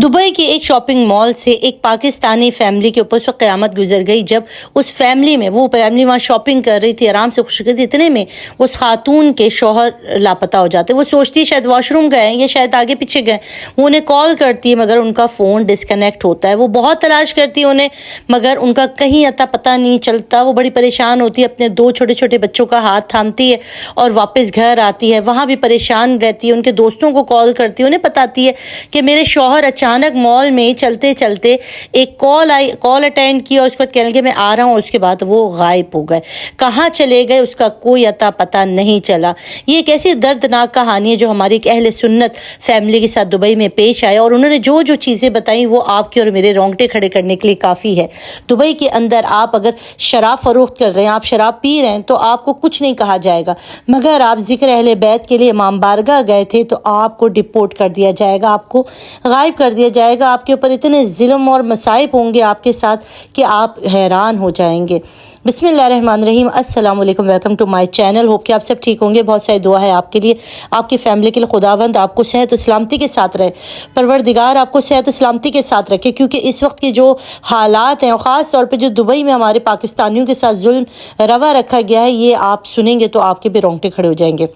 Dubai की एक shopping mall से एक पाकिस्तानी फैमिली के ऊपर उस वक्त क़यामत गुजर गई जब उस फैमिली में वो फैमिली वहाँ शॉपिंग कर रही थी, आराम से खुश थी। इतने में उस खातून के शौहर लापता हो जाते। वो सोचती है शायद वॉशरूम गए हैं या शायद आगे पीछे गए। वो उन्हें कॉल करती है मगर उनका फ़ोन डिस्कनेक्ट होता है। वो बहुत तलाश करती है उन्हें मगर उनका कहीं अता पता नहीं चलता। वो बड़ी परेशान होती है, अपने 2 छोटे छोटे बच्चों का हाथ थामती है और वापस घर आती है। वहाँ भी परेशान रहती है, उनके दोस्तों को कॉल करती है, उन्हें बताती है कि मेरे शौहर अचानक मॉल में चलते चलते एक कॉल अटेंड किया और उसके बाद कहने लगे मैं आ रहा हूँ, उसके बाद वो गायब हो गए। कहाँ चले गए उसका कोई अता पता नहीं चला। ये एक ऐसी दर्दनाक कहानी है जो हमारी एक अहले सुन्नत फैमिली के साथ दुबई में पेश आया और उन्होंने जो जो चीज़ें बताई वो आपके और मेरे रोंगटे खड़े करने के लिए काफ़ी है। दुबई के अंदर आप अगर शराब फरोख्त कर रहे हैं, आप शराब पी रहे हैं तो आपको कुछ नहीं कहा जाएगा, मगर आप जिक्र अहले बैत के लिए इमाम बारगाह गए थे तो आपको डिपोर्ट कर दिया जाएगा, आपको गायब कर दिया जाएगा। आपके ऊपर इतने ज़ुल्म और मसाइब होंगे आपके साथ कि आप हैरान हो जाएंगे। बिस्मिल्लाहिर्रहमानिर्रहीम, अस्सलाम वालेकुम, welcome to my channel. Hope कि आप सब ठीक होंगे। बहुत सारी दुआ है आपके लिए, आपकी फैमिली के लिए। खुदावंद आपको सेहत और सलामती के साथ रहे, परवरदिगार आपको सेहत और सलामती के साथ रखे, क्योंकि इस वक्त के जो हालात हैं और ख़ास तौर पे जो दुबई में हमारे पाकिस्तानियों के साथ जुल्म रवा रखा गया है, ये आप सुनेंगे तो आपके भी रोंगटे खड़े हो जाएंगे।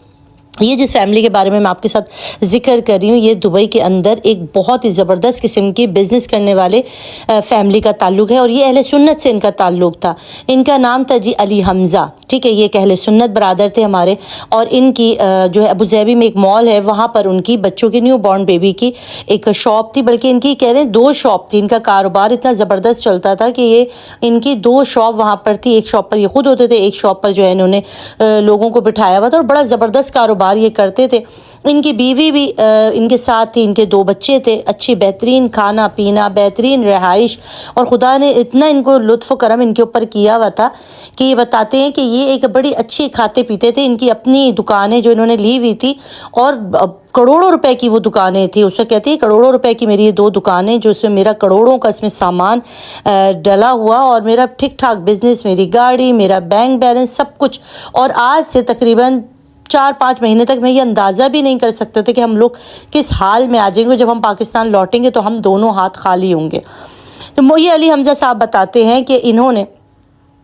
ये जिस फैमिली के बारे में मैं आपके साथ जिक्र कर रही हूँ, ये दुबई के अंदर एक बहुत ही ज़बरदस्त किस्म की बिज़नेस करने वाले फैमिली का ताल्लुक़ है और ये अहले सुन्नत से इनका ताल्लुक़ था। इनका नाम था जी अली हमज़ा, ठीक है। ये एक अहले सुन्नत बरादर थे हमारे और इनकी जो है अबू ज़ैबी में एक मॉल है, वहाँ पर उनकी बच्चों की न्यू बॉर्न बेबी की एक शॉप थी, बल्कि इनकी कह रहे हैं 2 शॉप थी। इनका कारोबार इतना ज़बरदस्त चलता था कि ये इनकी 2 शॉप वहाँ पर थी। एक शॉप पर ये खुद होते थे, एक शॉप पर जो है इन्होंने लोगों को बिठाया हुआ था और बड़ा ज़बरदस्त कारोबार ये करते थे। इनकी बीवी भी इनके साथ थी, इनके 2 बच्चे थे। अच्छी बेहतरीन खाना पीना, बेहतरीन रहाइश, और खुदा ने इतना इनको लुत्फ़ करम इनके ऊपर किया हुआ था कि ये बताते हैं कि ये एक बड़ी अच्छी खाते पीते थे। इनकी अपनी दुकानें जो इन्होंने ली हुई थी और करोड़ों रुपए की वो दुकानें थी। उससे कहती है करोड़ों रुपए की मेरी ये 2 दुकानें जो इसमें मेरा करोड़ों का इसमें सामान डला हुआ और मेरा ठीक ठाक बिजनेस, मेरी गाड़ी, मेरा बैंक बैलेंस, सब कुछ। और आज से तकरीबन 4-5 महीने तक मैं ये अंदाज़ा भी नहीं कर सकते थे कि हम लोग किस हाल में आ जाएंगे। जब हम पाकिस्तान लौटेंगे तो हम दोनों हाथ खाली होंगे। तो मोई अली हमज़ा साहब बताते हैं कि इन्होंने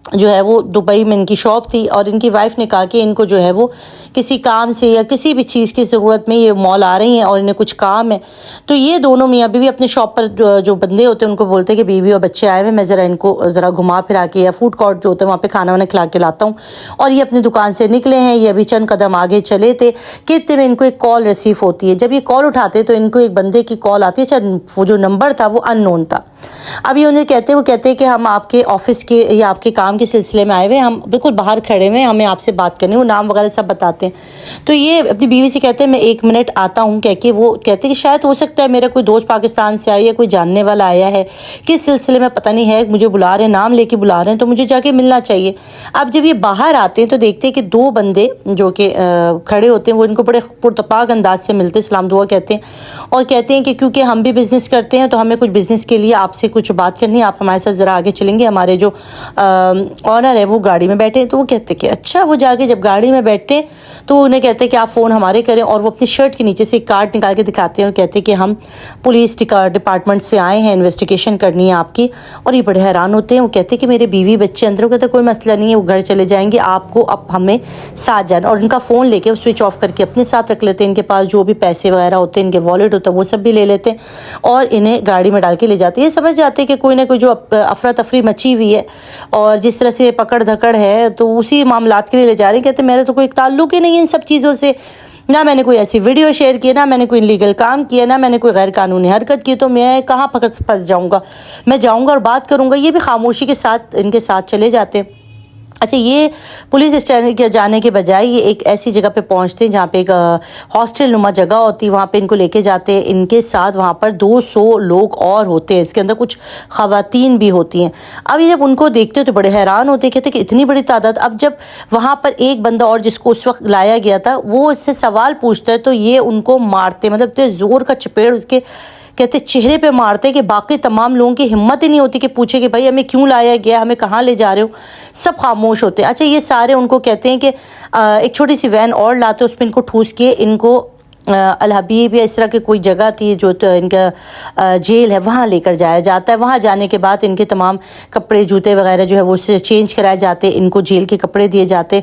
जो है वो दुबई में इनकी शॉप थी और इनकी वाइफ ने कहा कि इनको जो है वो किसी काम से या किसी भी चीज़ की ज़रूरत में ये मॉल आ रही हैं और इन्हें कुछ काम है। तो ये दोनों मियाँ बीवी अपने शॉप पर जो बंदे होते हैं उनको बोलते हैं कि बीवी और बच्चे आए हुए, मैं ज़रा इनको ज़रा घुमा फिरा के या फूड कोर्ट जो होते हैं वहाँ पे खाना वाना खिला के लाता हूँ। और ये अपनी दुकान से निकले हैं, ये अभी चंद कदम आगे चले थे कि इतने में इनको एक कॉल रिसीव होती है। जब ये कॉल उठाते तो इनको एक बंदे की कॉल आती है। अच्छा, वो जो नंबर था वो अननोन था। अभी उन्हें वो कहते हैं कि हम आपके ऑफिस के या आपके काम के सिलसिले में आए हुए, हम बिल्कुल बाहर खड़े हुए, हमें आपसे बात करनी है। वो नाम वगैरह सब बताते हैं। तो ये अपनी बीवी से कहते हैं मैं 1 मिनट आता हूँ कह के। वो कहते हैं कि शायद हो सकता है मेरा कोई दोस्त पाकिस्तान से आया, कोई जानने वाला आया है, किस सिलसिले में पता नहीं है, मुझे बुला रहे हैं, नाम लेके बुला रहे हैं, तो मुझे जाके मिलना चाहिए। अब जब ये बाहर आते हैं तो देखते हैं कि 2 बंदे जो कि खड़े होते हैं वो इनको बड़े पुरतपाक अंदाज से मिलते, सलाम दुआ कहते हैं और कहते हैं कि क्योंकि हम भी बिज़नेस करते हैं तो हमें कुछ बिज़नेस के लिए आपसे कुछ बात करनी है, आप हमारे साथ ज़रा आगे चलेंगे। हमारे जो ऑनर है वो गाड़ी में बैठे हैं। तो वो कहते कि अच्छा। वो जाके जब गाड़ी में बैठते हैं तो उन्हें कहते हैं कि आप फ़ोन हमारे करें, और वो अपनी शर्ट के नीचे से एक कार्ड निकाल के दिखाते हैं और कहते हैं कि हम पुलिस डिपार्टमेंट से आए हैं, इन्वेस्टिगेशन करनी है आपकी। और ये बड़े हैरान होते हैं। वो कहते हैं कि मेरे बीवी बच्चे अंदर। वो कहते हैं कोई मसला नहीं है, वो घर चले जाएंगे, आपको अब हमें साथ जाना। और इनका फ़ोन लेके स्विच ऑफ करके अपने साथ रख लेते हैं। इनके पास जो भी पैसे वगैरह होते हैं, इनके वॉलेट होता है, वो सब भी ले लेते हैं और इन्हें गाड़ी में डाल के ले जाते हैं। ये समझ जाते हैं कि कोई ना कोई जो अफरा तफरी मची हुई है और जिस तरह से पकड़ धकड़ है तो उसी मामलात के लिए ले जा रहे हैं। कहते मेरा तो कोई ताल्लुक ही नहीं है इन सब चीज़ों से, ना मैंने कोई ऐसी वीडियो शेयर की, ना मैंने कोई इलीगल काम किया, ना मैंने कोई गैर कानूनी हरकत की, तो मैं कहाँ फंस जाऊँगा। मैं जाऊँगा और बात करूँगा। ये भी खामोशी के साथ इनके साथ चले जाते हैं। अच्छा, ये पुलिस स्टेशन के जाने के बजाय ये एक ऐसी जगह पे पहुंचते हैं जहाँ पे एक हॉस्टल नुमा जगह होती है, वहाँ पे इनको लेके जाते हैं। इनके साथ वहाँ पर 200 लोग और होते हैं, इसके अंदर कुछ ख़वातीन भी होती हैं। अब ये जब उनको देखते हो तो बड़े हैरान होते हैं, कहते हैं कि इतनी बड़ी तादाद। अब जब वहाँ पर एक बंदा और जिसको उस वक्त लाया गया था वो इससे सवाल पूछता है तो ये उनको मारते, मतलब इतने ज़ोर का चपेड़ उसके कहते चेहरे पे मारते कि बाकी तमाम लोगों की हिम्मत ही नहीं होती कि पूछे कि भाई हमें क्यों लाया गया, हमें कहाँ ले जा रहे हो। सब खामोश होते हैं। अच्छा, ये सारे उनको कहते हैं कि एक छोटी सी वैन और लाते, उसमें इनको ठूस के इनको الحبیب یا اس طرح کی کوئی جگہ تھی جو ان کا جیل ہے وہاں لے کر جایا جاتا ہے. وہاں جانے کے بعد ان کے تمام کپڑے جوتے وغیرہ جو ہے وہ چینج کرائے جاتے, ان کو جیل کے کپڑے دیے جاتے.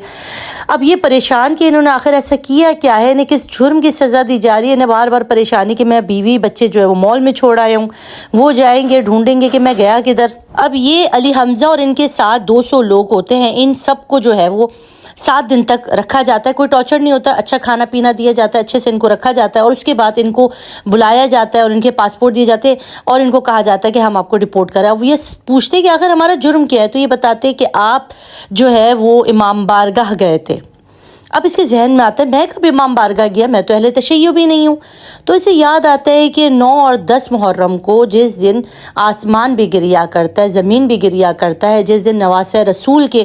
اب یہ پریشان کہ انہوں نے آخر ایسا کیا کیا ہے, انہیں کس جرم کی سزا دی جا رہی ہے. انہیں بار بار پریشانی کہ میں بیوی بچے جو ہے وہ مال میں چھوڑ آیا ہوں, وہ جائیں گے ڈھونڈیں گے کہ میں گیا کدھر. اب یہ علی حمزہ اور ان کے ساتھ 200 لوگ ہوتے ہیں, ان سب کو جو ہے وہ 7 دن تک رکھا جاتا ہے. کوئی ٹارچر نہیں ہوتا, اچھا کھانا پینا دیا جاتا ہے, اچھے سے ان کو رکھا جاتا ہے. اور اس کے بعد ان کو بلایا جاتا ہے اور ان کے پاسپورٹ دیے جاتے ہیں اور ان کو کہا جاتا ہے کہ ہم آپ کو ڈپورٹ کریں. اب یہ پوچھتے کہ آخر ہمارا جرم کیا ہے, تو یہ بتاتے کہ آپ جو ہے وہ امام بارگاہ گئے تھے. اب اس کے ذہن میں آتا ہے میں کب امام بارگاہ گیا, میں تو اہل تشیع بھی نہیں ہوں. تو اسے یاد آتا ہے کہ 9 اور 10 محرم کو جس دن آسمان بھی گریا کرتا ہے, زمین بھی گریا کرتا ہے, جس دن نواسہ رسول کے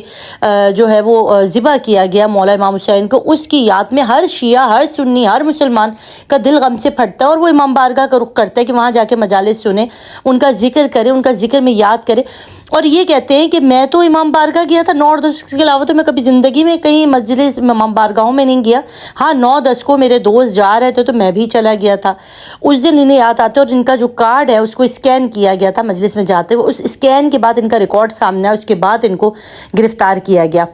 جو ہے وہ ذبح کیا گیا مولا امام حسین کو, اس کی یاد میں ہر شیعہ, ہر سنی, ہر مسلمان کا دل غم سے پھٹتا ہے اور وہ امام بارگاہ کا رخ کرتا ہے کہ وہاں جا کے مجالس سنیں, ان کا ذکر کرے, ان کا ذکر میں یاد کرے. اور یہ کہتے ہیں کہ میں تو امام بارگاہ گیا تھا 9 اور 10 کے علاوہ تو میں کبھی زندگی میں کہیں مجلس امام بارگاہوں میں نہیں گیا. ہاں 9-10 کو میرے دوست جا رہے تھے تو میں بھی چلا گیا تھا. اس دن انہیں یاد آتے, اور ان کا جو کارڈ ہے اس کو اسکین کیا گیا تھا مجلس میں جاتے ہوئے. اس اسکین کے بعد ان کا ریکارڈ سامنے آیا, اس کے بعد ان کو گرفتار کیا گیا.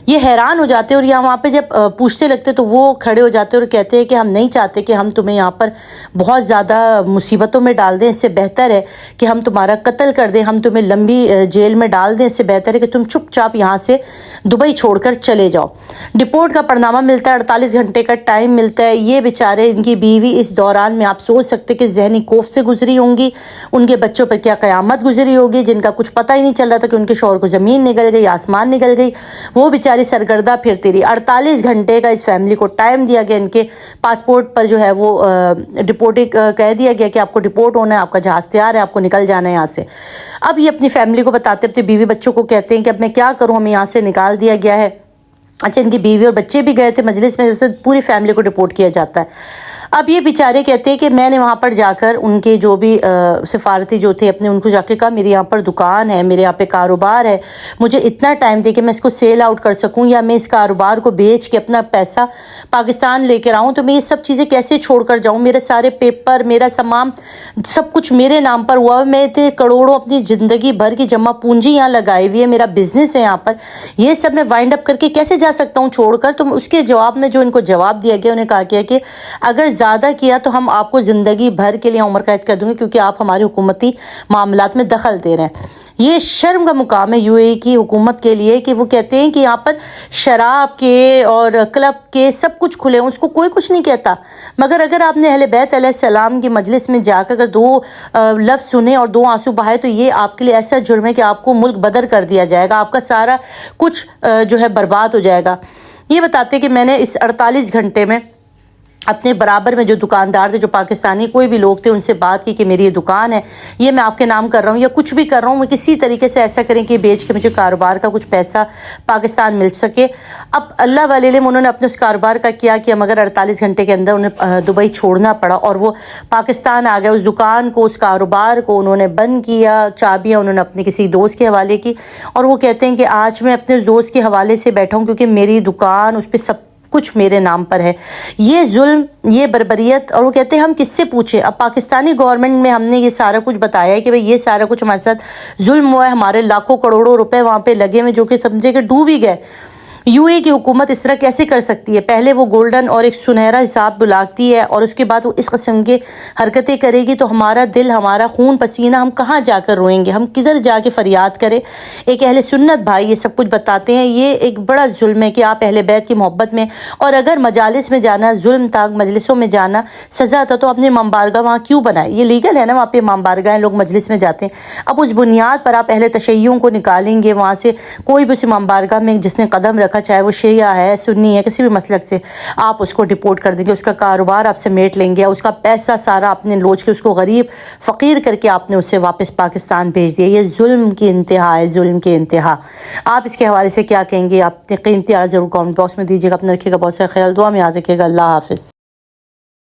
یہ حیران ہو جاتے اور یہاں وہاں پہ جب پوچھتے لگتے تو وہ کھڑے ہو جاتے اور کہتے ہیں کہ ہم نہیں چاہتے کہ ہم تمہیں یہاں پر بہت زیادہ مصیبتوں میں ڈال دیں, اس سے بہتر ہے کہ ہم تمہارا قتل کر دیں, ہم تمہیں لمبی جیل میں ڈال دیں, اس سے بہتر ہے کہ تم چپ چاپ یہاں سے دبئی چھوڑ کر چلے جاؤ. ڈپورٹ کا پرنامہ ملتا ہے, 48 گھنٹے کا ٹائم ملتا ہے. یہ بیچارے, ان کی بیوی اس دوران میں آپ سوچ سکتے کہ ذہنی کوف سے گزری ہوں گی, ان کے بچوں پر کیا قیامت گزری ہوگی, جن کا کچھ پتہ ہی نہیں چل رہا تھا کہ ان کے شوہر کو زمین نگل گئی, آسمان نگل گئی, وہ بیچاری سرگردہ پھرتی رہی. 48 گھنٹے کا اس فیملی کو ٹائم دیا گیا, ان کے پاسپورٹ پر جو ہے وہ ڈپورٹ کہہ دیا گیا کہ آپ کو ڈپورٹ ہونا ہے, آپ کا جہاز تیار ہے, آپ کو نکل جانا ہے یہاں سے. اب یہ اپنی فیملی کو بتاتے, اپنے بیوی بچوں کو کہتے ہیں کہ اب میں کیا کروں, ہمیں یہاں سے نکال دیا گیا ہے. اچھا, ان کی بیوی اور بچے بھی گئے تھے مجلس میں, جیسے پوری فیملی کو ڈپورٹ کیا جاتا ہے. اب یہ بیچارے کہتے ہیں کہ میں نے وہاں پر جا کر ان کے جو بھی سفارتی جو تھے اپنے, ان کو جا کے کہا میرے یہاں پر دکان ہے, میرے یہاں پہ کاروبار ہے, مجھے اتنا ٹائم دے کہ میں اس کو سیل آؤٹ کر سکوں یا میں اس کاروبار کو بیچ کے اپنا پیسہ پاکستان لے کر آؤں, تو میں یہ سب چیزیں کیسے چھوڑ کر جاؤں. میرے سارے پیپر, میرا سامان, سب کچھ میرے نام پر ہوا, میں اتنے کروڑوں اپنی زندگی بھر کی جمع پونجی یہاں لگائی ہوئی ہے, میرا بزنس ہے یہاں پر, یہ سب میں وائنڈ اپ کر کے کیسے جا سکتا ہوں چھوڑ کر. تو اس کے جواب میں جو ان کو جواب دیا گیا, انہیں کہا گیا کہ اگر زیادہ کیا تو ہم آپ کو زندگی بھر کے لیے عمر قید کر دوں گے, کیونکہ آپ ہمارے حکومتی معاملات میں دخل دے رہے ہیں. یہ شرم کا مقام ہے یو اے ای کی حکومت کے لیے کہ وہ کہتے ہیں کہ یہاں پر شراب کے اور کلب کے سب کچھ کھلے ہیں, اس کو کوئی کچھ نہیں کہتا, مگر اگر آپ نے اہل بیت علیہ السلام کی مجلس میں جا کر اگر 2 لفظ سنے اور 2 آنسو بہائے تو یہ آپ کے لیے ایسا جرم ہے کہ آپ کو ملک بدر کر دیا جائے گا, آپ کا سارا کچھ جو ہے برباد ہو جائے گا. یہ بتاتے کہ میں نے اس 48 گھنٹے میں اپنے برابر میں جو دکاندار تھے, جو پاکستانی کوئی بھی لوگ تھے, ان سے بات کی کہ میری یہ دکان ہے, یہ میں آپ کے نام کر رہا ہوں یا کچھ بھی کر رہا ہوں, میں کسی طریقے سے ایسا کریں کہ بیچ کے مجھے کاروبار کا کچھ پیسہ پاکستان مل سکے. اب اللہ والے علم, انہوں نے اپنے اس کاروبار کا کیا مگر 48 گھنٹے کے اندر انہیں دبئی چھوڑنا پڑا اور وہ پاکستان آ گئے. اس دکان کو, اس کاروبار کو انہوں نے بند کیا, چابیاں انہوں نے اپنے کسی دوست کے حوالے کی, اور وہ کہتے ہیں کہ آج میں اپنے دوست کے حوالے سے بیٹھا ہوں کیونکہ میری دکان, اس پہ سب کچھ میرے نام پر ہے. یہ ظلم, یہ بربریت, اور وہ کہتے ہیں ہم کس سے پوچھیں. اب پاکستانی گورنمنٹ میں ہم نے یہ سارا کچھ بتایا ہے کہ بھئی یہ سارا کچھ ہمارے ساتھ ظلم ہوا ہے, ہمارے لاکھوں کروڑوں روپے وہاں پہ لگے ہوئے جو کہ سمجھے کہ ڈوب ہی گئے. یو اے کی حکومت اس طرح کیسے کر سکتی ہے؟ پہلے وہ گولڈن اور ایک سنہرا حساب بلاتی ہے اور اس کے بعد وہ اس قسم کے حرکتیں کرے گی, تو ہمارا دل, ہمارا خون پسینہ, ہم کہاں جا کر روئیں گے, ہم کدھر جا کے فریاد کریں. ایک اہل سنت بھائی یہ سب کچھ بتاتے ہیں, یہ ایک بڑا ظلم ہے کہ آپ اہل بیت کی محبت میں, اور اگر مجالس میں جانا, ظلم تاک مجلسوں میں جانا سزا تھا, تو اپنے امام بارگاہ وہاں کیوں بنائے؟ یہ لیگل ہے نا, وہاں پہ امام بارگاہ ہیں, لوگ مجلس میں جاتے ہیں. اب اس بنیاد پر آپ اہل تشیعوں کو نکالیں گے وہاں سے, کوئی بھی اس امام بارگاہ میں جس نے قدم رکھا, چاہے وہ شیعہ ہے, سنی ہے, کسی بھی مسلک سے, آپ اس کو ڈپورٹ کر دیں گے, اس کا کاروبار آپ سمیٹ لیں گے, اس کا پیسہ سارا آپ نے لوچ کے اس کو غریب فقیر کر کے آپ نے اسے واپس پاکستان بھیج دیا. یہ ظلم کی انتہا ہے, ظلم کی انتہا. آپ اس کے حوالے سے کیا کہیں گے؟ آپ اپنے قیمتی ضرور کامنٹ باکس میں دیجیے گا. اپنا رکھیے گا بہت سارا خیال, دعا میں یاد رکھیے گا. اللہ حافظ.